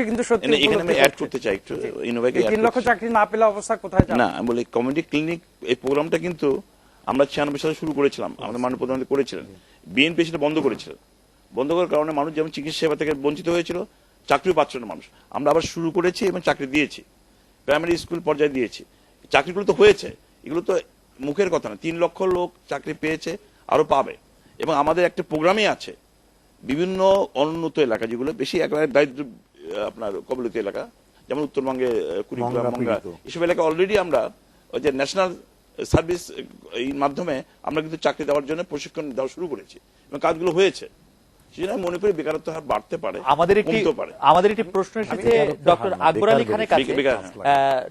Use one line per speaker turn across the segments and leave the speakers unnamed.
কিন্তু সত্যি
এখানে আমি অ্যাড করতে চাই একটু, ইনোভাকে
3 লক্ষ চাকরি না পেলে অবস্থা কোথায় যাবে?
না, আমি বলি কমিউনিটি ক্লিনিক এই প্রোগ্রামটা কিন্তু আমরা 96 সালে শুরু করেছিলাম, আমাদের মাননীয় প্রধানমন্ত্রী করেছিলেন। বিএনপি সেটা বন্ধ করেছিলেন। বন্ধ করার কারণে মানুষ যেমন চিকিৎসা সেবা থেকে বঞ্চিত হয়েছিল, চাকরিও পাচ্ছিল না মানুষ। আমরা আবার শুরু করেছি এবং চাকরি দিয়েছি, প্রাইমারি স্কুল পর্যায়ে দিয়েছি। চাকরিগুলো তো হয়েছে, এগুলো তো মুখের কথা না। 3 লক্ষ লোক চাকরি পেয়েছে, আরো পাবে। এবং আমাদের একটা প্রোগ্রামই আছে বিভিন্ন অনুন্নত এলাকা, যেগুলো বেশি একেবারে দারিদ্র আপনার কবলিত এলাকা, যেমন উত্তরবঙ্গে কুড়িগ্রাম, মংলা, এসব এলাকা অলরেডি আমরা ওই যে ন্যাশনাল সার্ভিস এই মাধ্যমে আমরা কিন্তু চাকরি দেওয়ার জন্য প্রশিক্ষণ দেওয়া শুরু করেছি এবং কাজগুলো হয়েছে। সেজন্য মনে করি বেকারত্ব হার বাড়তে পারে,
আমাদের একটি প্রশ্ন এসেছে ডক্টর আকবর আলী খানের কাছে।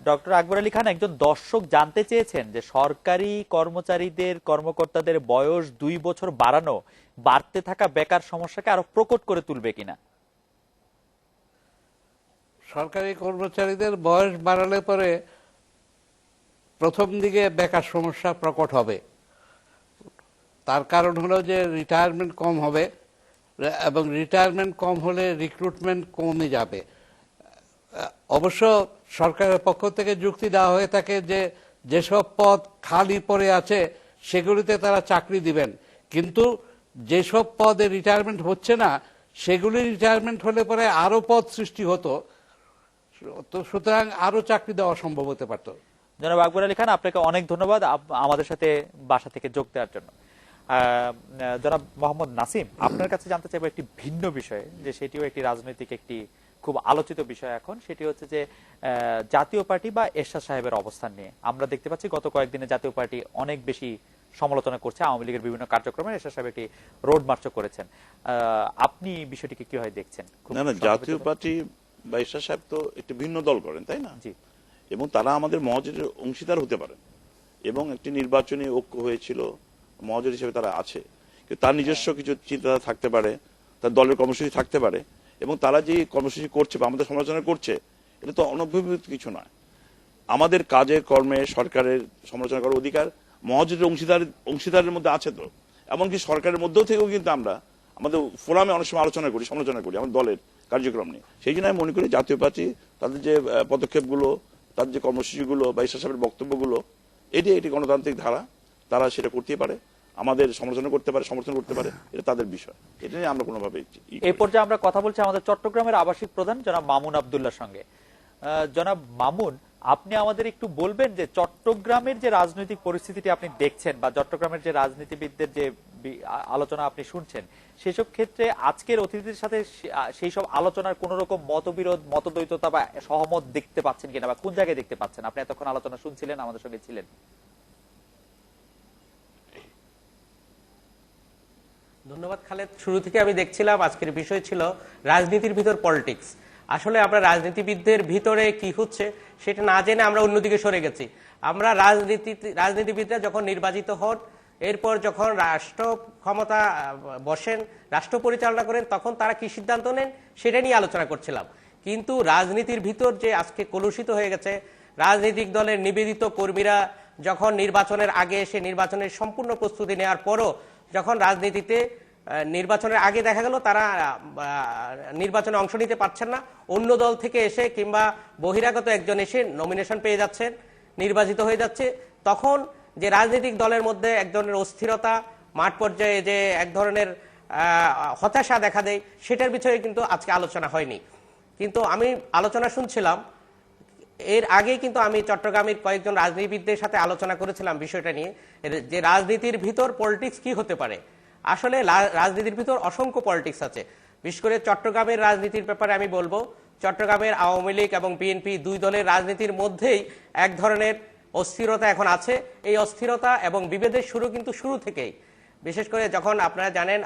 ডক্টর আকবর আলী খান, একজন দর্শক জানতে চেয়েছেন যে সরকারি কর্মচারীদের কর্মকর্তাদের বয়স 2 বছর বাড়ানো বাড়তে থাকা বেকার সমস্যাকে আরো প্রকট করে তুলবে কিনা।
সরকারি কর্মচারীদের বয়স বাড়ালে পরে প্রথম দিকে বেকার সমস্যা প্রকট হবে। তার কারণ হলো যে রিটায়ারমেন্ট কম হবে, এবং রিটায়ারমেন্ট কম হলে রিক্রুটমেন্ট কমে যাবে। অবশ্য সরকারের পক্ষ থেকে যুক্তি দেওয়া হয়ে থাকে যে যেসব পদ খালি পড়ে আছে সেগুলিতে তারা চাকরি দিবেন, কিন্তু যেসব পদে রিটায়ারমেন্ট হচ্ছে না সেগুলি রিটায়ারমেন্ট হলে পরে আরো পদ সৃষ্টি হতো, তো সুতরাং আরো চাকরি দেওয়া সম্ভব হতে পারত।
জনাব আকবর আলী খান, আপনাকে অনেক ধন্যবাদ আমাদের সাথে বাসা থেকে যোগ দেওয়ার জন্য। জনাব মোহাম্মদ নাসিম, আপনার কাছে জানতে চাইবো একটি ভিন্ন বিষয়ে, যে সেটিও একটি রাজনৈতিক একটি খুব আলোচিত বিষয় এখন। সেটি হচ্ছে যে জাতীয় পার্টি বা এরশাদ সাহেবের অবস্থান নিয়ে আমরা দেখতে পাচ্ছি গত কয়েকদিনে জাতীয় পার্টি অনেক বেশি সমালোচনা করছে আওয়ামী লীগের বিভিন্ন কার্যক্রমে। এরশাদ সাহেব একটি রোড মার্চও করেছেন। আপনি বিষয়টিকে কিভাবে দেখছেন?
না, জাতীয় পার্টি বা এরশাদ সাহেব তো একটি ভিন্ন দল করেন, তাই না?
জি।
এবং তারা আমাদের মহাজোটের অংশীদার হতে পারেন, এবং একটি নির্বাচনী ঐক্য হয়েছিল, মহাজোট হিসেবে তারা আছে। কিন্তু তার নিজস্ব কিছু চিন্তাধারা থাকতে পারে, তার দলের কর্মসূচি থাকতে পারে, এবং তারা যে কর্মসূচি করছে বা আমাদের সমালোচনা করছে, এটা তো অনভিপ্রেত কিছু নয়। আমাদের কাজের কর্মে সরকারের সমালোচনা করার অধিকার মহাজোটের অংশীদারের মধ্যে আছে। তো এমনকি সরকারের মধ্যেও থেকেও কিন্তু আমরা আমাদের ফোরামে অনেক সময় আলোচনা করি, সমালোচনা করি আমাদের দলের কার্যক্রম নিয়ে। সেই জন্য আমি মনে করি জাতীয় পার্টি তাদের যে পদক্ষেপগুলো, তাদের যে কর্মসূচিগুলো বা এরশাদ সাহেবের বক্তব্যগুলো, এটি গণতান্ত্রিক ধারা, তারা সেটা করতেই পারে, আমাদের সমালোচনা করতে পারে, সমর্থন করতে পারে, এটা তাদের বিষয়। এটা নিয়ে আমরা কোনোভাবে
এই পর্যায়ে আমরা কথা বলছি আমাদের চট্টগ্রামের আবাসিক প্রধান জনাব মামুন আব্দুল্লাহর সঙ্গে। জনাব মামুন, আপনি আমাদের একটু বলবেন যে চট্টগ্রামের যে রাজনৈতিক পরিস্থিতিটি আপনি দেখছেন বা চট্টগ্রামের যে রাজনীতিবিদদের যে আলোচনা আপনি শুনছেন, সেসব ক্ষেত্রে আজকের অতিথিদের সাথে সেই সব আলোচনার কোন রকম মতবিরোধ, মতদ্বৈততা বা সহমত দেখতে পাচ্ছেন কিনা, বা কোন জায়গায় দেখতে পাচ্ছেন? আপনি এতক্ষণ আলোচনা শুনছিলেন, আমাদের সঙ্গে ছিলেন।
ধন্যবাদ খালেদ। শুরু থেকে আমি দেখছিলাম আজকের বিষয় ছিল রাজনীতির ভিতর পলিটিক্স। আসলে আমরা রাজনীতিবিদদের ভিতরে কি হচ্ছে সেটা না জেনে আমরা অন্যদিকে সরে গেছি। আমরা রাজনীতিবিদরা যখন নির্বাচিত হন, এরপর যখন রাষ্ট্র ক্ষমতা বসেন, রাষ্ট্র পরিচালনা করেন, তখন তারা কি সিদ্ধান্ত নেন সেটা নিয়ে আলোচনা করছিলাম। কিন্তু রাজনীতির ভিতর যে আজকে কলুষিত হয়ে গেছে, রাজনৈতিক দলের নিবেদিত কর্মীরা যখন নির্বাচনের আগে এসে নির্বাচনের সম্পূর্ণ প্রস্তুতি নেওয়ার পরও যখন রাজনীতিতে নির্বাচনের আগে দেখা গেল তারা নির্বাচনে অংশ নিতে পারছেন না, অন্য দল থেকে এসে কিংবা বহিরাগত একজন এসে নমিনেশন পেয়ে যাচ্ছেন, নির্বাচিত হয়ে যাচ্ছে, তখন যে রাজনৈতিক দলের মধ্যে এক ধরনের অস্থিরতা, মাঠ পর্যায়ে যে এক ধরনের হতাশা দেখা দেয়, সেটার বিষয়ে কিন্তু আজকে আলোচনা হয়নি। কিন্তু আমি আলোচনা শুনছিলাম, এর আগে কিন্তু আমি চট্টগ্রামের কয়েকজন রাজনীতিবিদদের সাথে আলোচনা করেছিলাম বিষয়টা নিয়ে, যে রাজনীতির ভিতর পলিটিক্স কি হতে পারে। আসলে রাজনীতির ভিতর অসংখ্য পলিটিক্স আছে। বিশেষ করে চট্টগ্রামের রাজনীতির ব্যাপারে আমি বলবো, চট্টগ্রামের আওয়ামী লীগ এবং বিএনপি দুই দলের রাজনীতির মধ্যেই এক ধরনের অস্থিরতা এখন আছে। এই অস্থিরতা এবং বিভেদের শুরু কিন্তু শুরু থেকেই, বিশেষ করে যখন আপনারা জানেন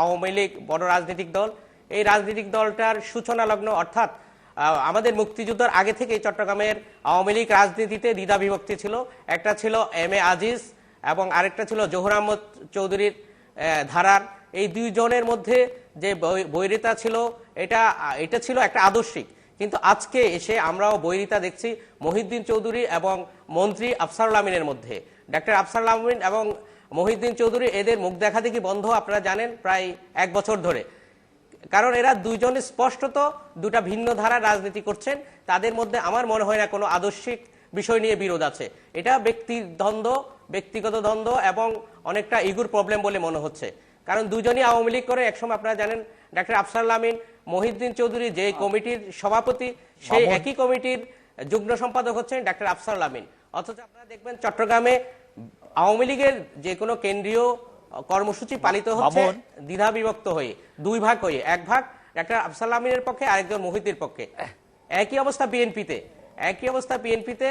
আওয়ামী লীগ বড় রাজনৈতিক দল, এই রাজনৈতিক দলটার সূচনা লগ্ন অর্থাৎ আমাদের মুক্তিযুদ্ধের আগে থেকেই চট্টগ্রামের আওয়ামী লীগ রাজনীতিতে দ্বিধা বিভক্তি ছিল। একটা ছিল এম এ আজিজ এবং আরেকটা ছিল জহুর আহমদ চৌধুরীর ধারার। এই দুইজনের মধ্যে যে বৈরিতা ছিল, এটা ছিল একটা আদর্শিক। কিন্তু আজকে এসে আমরাও বৈরিতা দেখছি মহিউদ্দিন চৌধুরী এবং মন্ত্রী আফসারুল আমিনের মধ্যে। ডক্টর আফসারুল আমিন এবং মহিউদ্দিন চৌধুরী এদের মুখ দেখা দেখি বন্ধ, আপনারা জানেন, প্রায় 1 বছর ধরে। কারণ এরা দুইজনে স্পষ্টত দুটা ভিন্ন ধারা রাজনীতি করছেন, তাদের মধ্যে আমার মনে হয় না কোনো আদর্শিক বিষয় নিয়ে বিরোধ আছে। এটা ব্যক্তিগত দ্বন্দ্ব এবং অনেকটা ইগুর প্রবলেম বলে মনে হচ্ছে। কারণ দুজনই আওয়ামী লীগ করে, একসময় আপনারা জানেন ডাক্তার আফসার আমিন মহিউদ্দিন চৌধুরী যে কমিটির সভাপতি, সেই একই কমিটির যুগ্ম সম্পাদক হচ্ছেন ডাক্তার আফসার আমিন। অথচ আপনারা দেখবেন চট্টগ্রামে আওয়ামী লীগের যে কোনো কেন্দ্রীয় কর্মসূচি পালিত হচ্ছে দ্বিধা বিভক্ত হয়ে, দুই ভাগ হয়ে, এক ভাগ ডাক্তার আফসার আমিনের পক্ষে, আরেকজন মহিউদ্দিনের পক্ষে। একই অবস্থা বিএনপিতে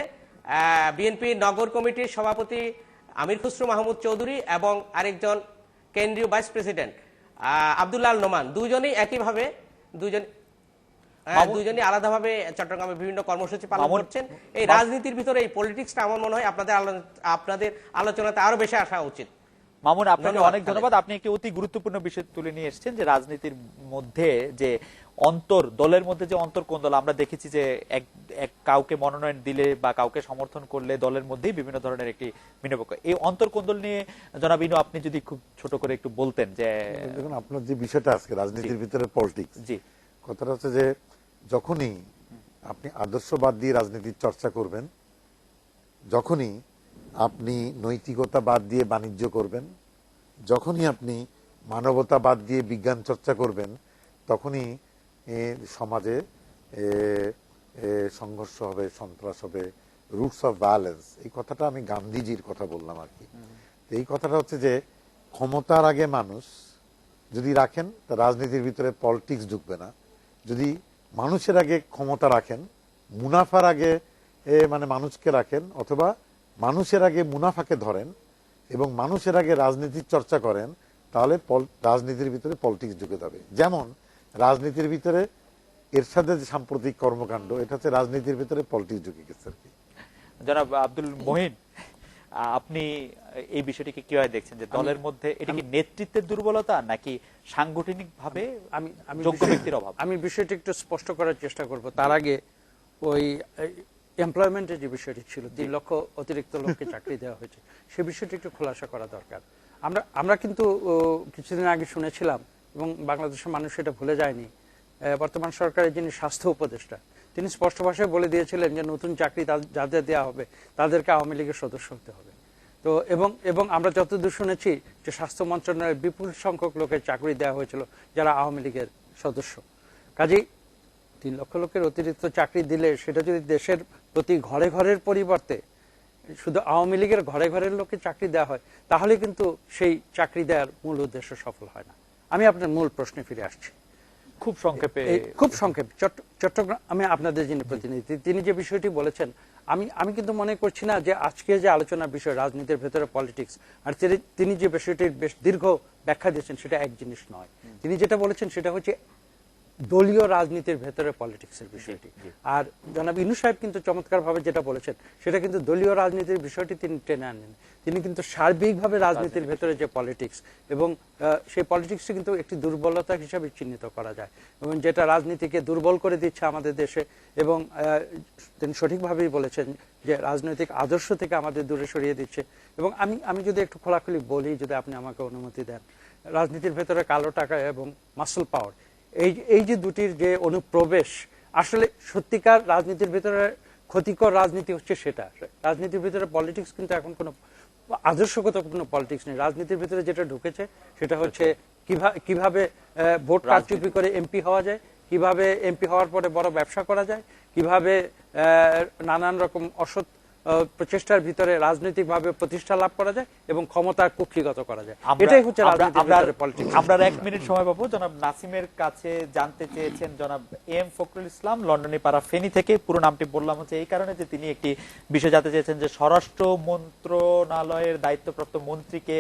বিএনপি নগর কমিটির সভাপতি আমির খুসরো মাহমুদ চৌধুরী এবং আরেকজন কেন্দ্রীয় ভাইস প্রেসিডেন্ট আব্দুল্লাহ আল নোমান, দুজনই একইভাবে দুজনই আলাদাভাবে চট্টগ্রামে বিভিন্ন কর্মসূচি পালন করছেন। এই রাজনীতির ভিতরে এই পলিটিক্সটা আমার মনে হয় আপনাদের আলোচনাতে আরো বেশি আসা উচিত।
মামুন, আপনাকে অনেক ধন্যবাদ। আপনি একটি অতি গুরুত্বপূর্ণ বিষয় তুলে নিয়ে এসেছেন যে রাজনীতির মধ্যে যে দলের মধ্যে যে অন্তর্কোন্দল আমরা দেখেছি, যে এক কাউকে মনোনয়ন দিলে বা কাউকে সমর্থন করলে দলের মধ্যেই বিভিন্ন ধরনের একটি ভিন্নপক্ষ, এই অন্তর্কোন্দল নিয়ে জনাব ইনু আপনি যদি খুব ছোট করে একটু বলতেন। যে
দেখুন, আপনার যে বিষয়টা আজকে রাজনীতির ভিতরে পলিটিক্স,
জি,
কথাটা হচ্ছে যে যখনই আপনি আদর্শবাদ দিয়ে রাজনীতির চর্চা করবেন, যখনই আপনি নৈতিকতা বাদ দিয়ে বাণিজ্য করবেন, যখনই আপনি মানবতা বাদ দিয়ে বিজ্ঞান চর্চা করবেন, তখনই সমাজে সংঘর্ষ হবে, সন্ত্রাস হবে, রুটস অফ ভায়োলেন্স। এই কথাটা আমি গান্ধীজির কথা বললাম আর কি। এই কথাটা হচ্ছে যে ক্ষমতার আগে মানুষ যদি রাখেন, তা রাজনীতির ভিতরে পলিটিক্স ঢুকবে না। যদি মানুষের আগে ক্ষমতা রাখেন, মুনাফার আগে মানে মানুষকে রাখেন, অথবা মানুষের আগে মুনাফাকে ধরেন এবং মানুষের আগে রাজনীতির চর্চা করেন, তাহলে রাজনীতির ভিতরে পলিটিক্স ঢুকে যাবে। যেমন রাজনীতির ভিতরে এরশাদের যে সাম্প্রতিক কর্মকাণ্ড, এটা হচ্ছে রাজনীতির ভিতরে পলিটিক্স ঢুকে গেছে আর কি।
জনাব আব্দুল মহিন, আপনি এই বিষয়টিকে কিভাবে দেখছেন, যে দলের মধ্যে এটা কি নেতৃত্বের দুর্বলতা নাকি সাংগঠনিক ভাবে যোগ্য ব্যক্তির অভাব?
আমি বিষয়টি একটু স্পষ্ট করার চেষ্টা করব। তার আগে ওই এমপ্লয়মেন্টের যে বিষয়টি ছিল, 3 লক্ষ অতিরিক্ত লোককে চাকরি দেওয়া হয়েছে, সে বিষয়টি একটু খোলাসা করা দরকার। আমরা কিন্তু কিছুদিন আগে শুনেছিলাম, এবং বাংলাদেশের মানুষ এটা ভুলে যায়নি, বর্তমান সরকারের যিনি স্বাস্থ্য উপদেষ্টা, তিনি স্পষ্ট ভাষায় বলে দিয়েছিলেন যে নতুন চাকরি যাদের দেওয়া হবে তাদেরকে আওয়ামী লীগের সদস্য হতে হবে। তো এবং আমরা যতদূর শুনেছি যে স্বাস্থ্য মন্ত্রণালয়ের বিপুল সংখ্যক লোকের চাকরি দেওয়া হয়েছিল যারা আওয়ামী লীগের সদস্য। কাজেই 3 লক্ষ লোকের অতিরিক্ত চাকরি দিলে সেটা যদি দেশের প্রতি ঘরে ঘরের পরিবর্তে শুধু আওয়ামী লীগের ঘরে ঘরের লোকে চাকরি দেওয়া হয়, তাহলে কিন্তু সেই চাকরি দেওয়ার মূল উদ্দেশ্য সফল হয় না। আমি আপনার মূল প্রশ্নে ফিরে আসছি
খুব সংক্ষেপে।
চট্টগ্রাম, আমি আপনাদের যিনি প্রতিনিধি, তিনি যে বিষয়টি বলেছেন, আমি কিন্তু মনে করছি না যে আজকে যে আলোচনার বিষয় রাজনীতির ভেতরে পলিটিক্স, আর তিনি যে বিষয়টির বেশ দীর্ঘ ব্যাখ্যা দিয়েছেন, সেটা এক জিনিস নয়। তিনি যেটা বলেছেন সেটা হচ্ছে দলীয় রাজনীতির ভেতরে পলিটিক্সের বিষয়টি। আর জনাব ইনু সাহেব কিন্তু চমৎকার ভাবে যেটা বলেছেন, সেটা কিন্তু দলীয় রাজনীতির বিষয়টি তিনি টেনে আনেন। তিনি কিন্তু সার্বিকভাবে রাজনীতির ভেতরে যে পলিটিক্স, এবং সেই পলিটিক্সটি কিন্তু একটি দুর্বলতা হিসাবে চিহ্নিত করা যায়, এবং যেটা রাজনীতিকে দুর্বল করে দিচ্ছে আমাদের দেশে। এবং তিনি সঠিকভাবেই বলেছেন যে রাজনৈতিক আদর্শ থেকে আমাদের দূরে সরিয়ে দিচ্ছে। এবং আমি যদি একটু খোলাখুলি বলি, যদি আপনি আমাকে অনুমতি দেন, রাজনীতির ভেতরে কালো টাকা এবং মাসল পাওয়ার, এই যে দুটির যে অনুপ্রবেশ, আসলে সত্যিকার রাজনীতির ভিতরে ক্ষতিকর রাজনীতি হচ্ছে সেটা। রাজনীতির ভিতরে পলিটিক্স কিন্তু এখন কোনো আদর্শগত কোনো পলিটিক্স নেই। রাজনীতির ভিতরে যেটা ঢুকেছে সেটা হচ্ছে কিভাবে ভোট কারচুপি করে এমপি হওয়া যায়, কিভাবে এমপি হওয়ার পরে বড় ব্যবসা করা যায়, কিভাবে নানান রকম অসৎ প্রচেষ্টার ভিতরে রাজনৈতিকভাবে প্রতিষ্ঠা লাভ করা যায় এবং ক্ষমতা কুক্ষিগত করা যায়। এটাই হচ্ছে রাজনীতির ভিতরে পলিটিক্স।
আমরা 1 মিনিট সময় পাবো। জনাব নাসিমের কাছে জানতে চেয়েছেন জনাব এম ফখরুল ইসলাম, লন্ডনে পাড়া ফেনী থেকে। পুরো নামটি বললাম হচ্ছে এই কারণে যে তিনি একটি বিষয় জানতে চেয়েছেন যে স্বরাষ্ট্র মন্ত্রণালয়ের দায়িত্বপ্রাপ্ত মন্ত্রীকে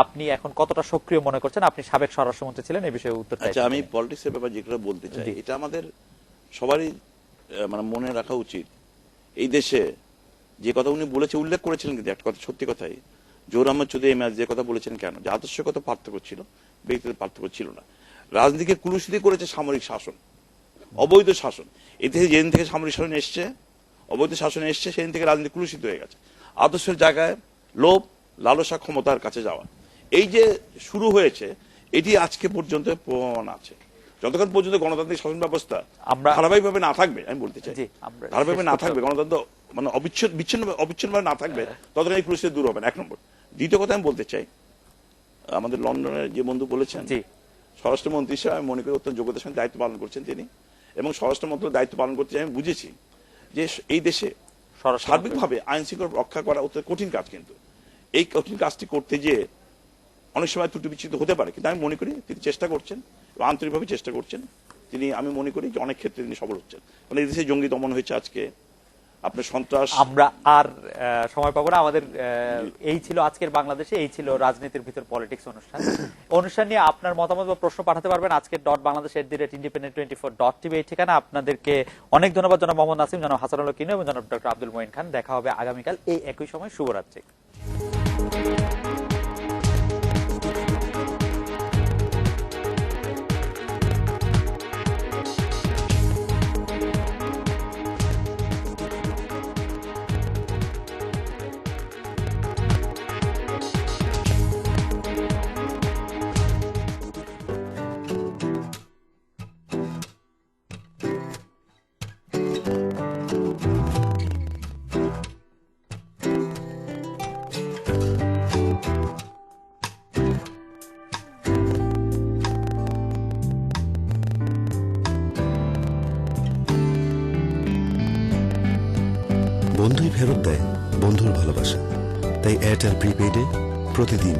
আপনি এখন কতটা সক্রিয় মনে করছেন? আপনি সাবেক স্বরাষ্ট্রমন্ত্রী ছিলেন, এই বিষয়ে উত্তর চাই।
আচ্ছা, আমি পলিটিক্সের ব্যাপারে যেগুলো বলতে চাই, এটা আমাদের সবারই মানে মনে রাখা উচিত। এই দেশে যে কথা উনি উল্লেখ করেছিলেন, কিন্তু একটা কথা সত্যি কথাই, জহুর আহমদ চৌধুরী যে কথা বলেছেন, কেন যে আদর্শগত পার্থক্য ছিল, ব্যক্তিগত পার্থক্য ছিল না। রাজনীতিকে কুলুষিত করেছে সামরিক শাসন, অবৈধ শাসন। এই দেশে যেদিন থেকে সামরিক শাসন এসছে, অবৈধ শাসন এসছে, সেদিন থেকে রাজনীতি কুলুষিত হয়ে গেছে। আদর্শের জায়গায় লোভ, লালসা, ক্ষমতার কাছে যাওয়া, এই যে শুরু হয়েছে, এটি আজকে পর্যন্ত প্রমাণ আছে। যতক্ষণ পর্যন্ত গণতান্ত্রিক শাসন ব্যবস্থা
আমরা-
ধারাবাহিকভাবে না থাকবে, আমি বলতে চাই
জি, আমরা
ধারাবাহিকভাবে
শেষ
না
করতে
থাকবে, গণতন্ত্র মানে অবিচ্ছিন্নভাবে না থাকবে, ততক্ষণ এই পরিস্থিতি দূর হবে না, 1 নম্বর। দ্বিতীয় কথা আমি বলতে চাই, আমাদের লন্ডনের যে বন্ধু বলেছেন,
জি।
স্বরাষ্ট্রমন্ত্রী হিসেবে আমি মনে করি অত্যন্ত যোগ্যতার সঙ্গে দায়িত্ব পালন করছেন তিনি, এবং স্বরাষ্ট্র মন্ত্রণালয়ের দায়িত্ব পালন করতে আমি বুঝেছি যে এই দেশে সার্বিকভাবে আইন শৃঙ্খলা রক্ষা করা অত্যন্ত কঠিন কাজ, কিন্তু এই কঠিন কাজটি করতে গিয়ে অনেক সময় ত্রুটি বিচ্যুত হতে পারে, কিন্তু আমি মনে করি তিনি চেষ্টা করছেন এবং আন্তরিকভাবে চেষ্টা করছেন। তিনি, আমি মনে করি যে অনেক ক্ষেত্রে তিনি সফল হচ্ছেন, মানে এই দেশে জঙ্গি দমন হয়েছে, আজকে আপনার সন্ত্রাস।
আমরা আর সময় পাবো না, আমাদের এই ছিল আজকের বাংলাদেশে, এই ছিল রাজনীতির ভিতর পলিটিক্স অনুষ্ঠান নিয়ে আপনার মতামত বা প্রশ্ন পাঠাতে পারবেন আজকের .বাংলাদেশ@independent24.tv এই ঠিকানা। আপনাদেরকে অনেক ধন্যবাদ জনাব মোহাম্মদ নাসিম, জনাব হাসানুল কিনু এবং জনাব ডক্টর আব্দুল মঈন খান। দেখা হবে আগামীকাল এই একই সময়। শুভরাত্রি।
বন্ধুই ফেরত দেয় বন্ধুর ভালোবাসা, তাই এয়ারটেল প্রিপেইডে প্রতিদিন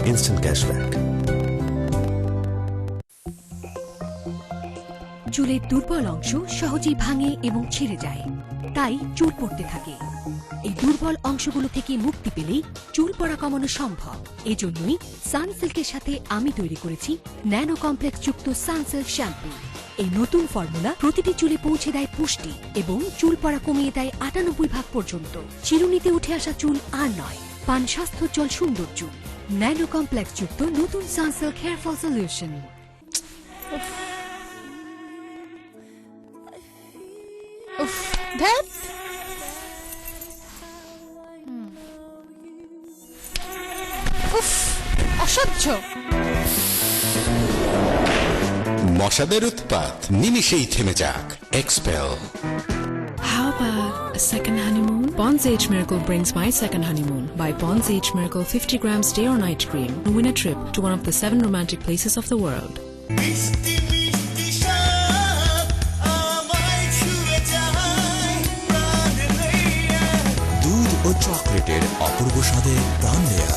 ইনস্ট্যান্ট ক্যাশব্যাক।
চুলের দুর্বল অংশ সহজেই ভাঙে এবং ছিঁড়ে যায়, তাই চুল পড়তে থাকে। এই দুর্বল অংশগুলো থেকে মুক্তি পেলেই চুল পড়া কমানো সম্ভব। এজন্যই সানসিল্কের সাথে আমি তৈরি করেছি ন্যানো কমপ্লেক্স যুক্ত সানসিল্ক শ্যাম্পু। এই নতুন ফর্মুলা প্রতিটি চুলে পৌঁছে দেয় পুষ্টি এবং চুল পড়া কমিয়ে দেয় 98% পর্যন্ত। চিরুনিতে উঠে আসা চুল আর নয়, পান স্বাস্থ্যোজ্জ্বল সুন্দর চুল। ন্যানো কমপ্লেক্স যুক্ত নতুন সানসিল্ক হেয়ার ফল সলিউশন।
অসহ্য
মশাদের উৎপাত নিমিষেই থেমে যাক। Expel.
How about a second honeymoon? Bond's Age Miracle brings my second honeymoon. Buy Bond's Age Miracle 50 grams day or night cream and win a trip to one of the 7 romantic places of the world.
দুধ ও চকলেটের অপূর্ব স্বাদে প্রাণ দেয়া।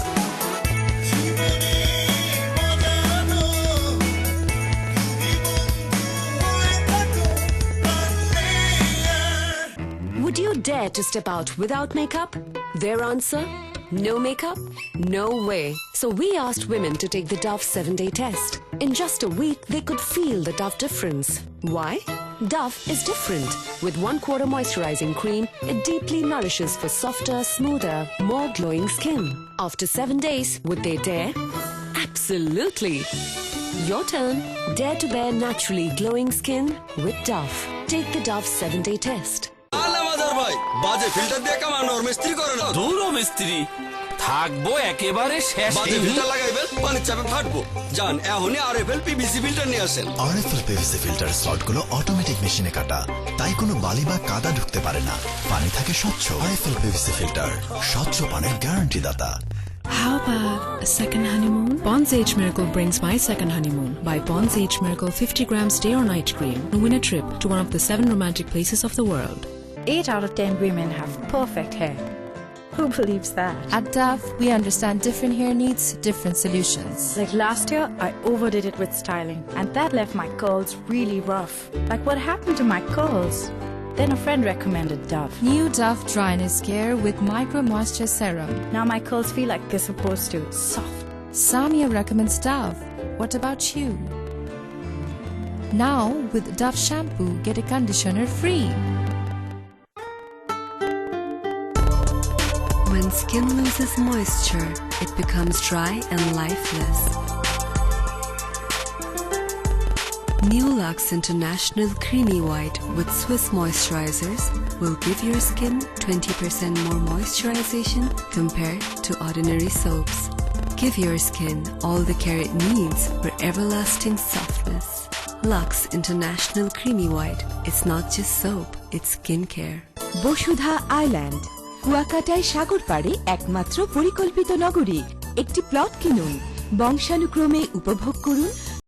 Would you dare to step out without makeup? Their answer? No makeup? No way. So we asked women to take the Dove 7-day test. In just a week, they could feel the Dove difference. Why? Dove is different. With 1/4 moisturizing cream, it deeply nourishes for softer, smoother, more glowing skin. After 7 days, would they dare? Absolutely. Your turn. Dare to bear naturally glowing skin with Dove. Take the Dove 7-day test.
বাজে filter দিয়ে কামানোর মিস্ত্রি করে না, দূর মিস্ত্রি থাকবো একেবারে শেষ। বাজে ফিল্টার লাগাইবেন, পানির চাপে ফাটবো। যান এখনই আরএফএল পিভিসি ফিল্টার নিয়ে আসেন।
আরএফএল পিভিসি ফিল্টার স্লটগুলো অটোমেটিক মেশিনে কাটা, তাই কোনো বালি বা কাদা ঢুকতে পারে না। পানি থাকে স্বচ্ছ। আরএফএল পিভিসি ফিল্টার, স্বচ্ছ পানির guarantee data.
How about a second honeymoon? Bond's Age Miracle brings my second honeymoon. Buy Bond's Age Miracle 50 grams day or night cream and win a trip to one of the 7 romantic places of the world.
8 out of 10 women have perfect hair. Who believes that?
At Dove, we understand different hair needs, different solutions.
Like last year, I overdid it with styling, and that left my curls really rough. Like what happened to my curls? Then a friend recommended Dove.
New Dove Dryness Care with Micro Moisture Serum.
Now my curls feel like they're supposed to. Soft.
Samia recommends Dove. What about you? Now, with Dove shampoo, get a conditioner free.
When skin loses moisture, it becomes dry and lifeless. New Lux International Creamy White with Swiss moisturizers will give your skin 20% more moisturization compared to ordinary soaps. Give your skin all the care it needs for everlasting softness. Lux International Creamy White. It's not just soap, it's skincare.
Basudha island, কুয়াকাটায় সাগর পাড়ে একমাত্র পরিকল্পিত নগরী। একটি plot কিনুন, বংশানুক্রমে উপভোগ করুন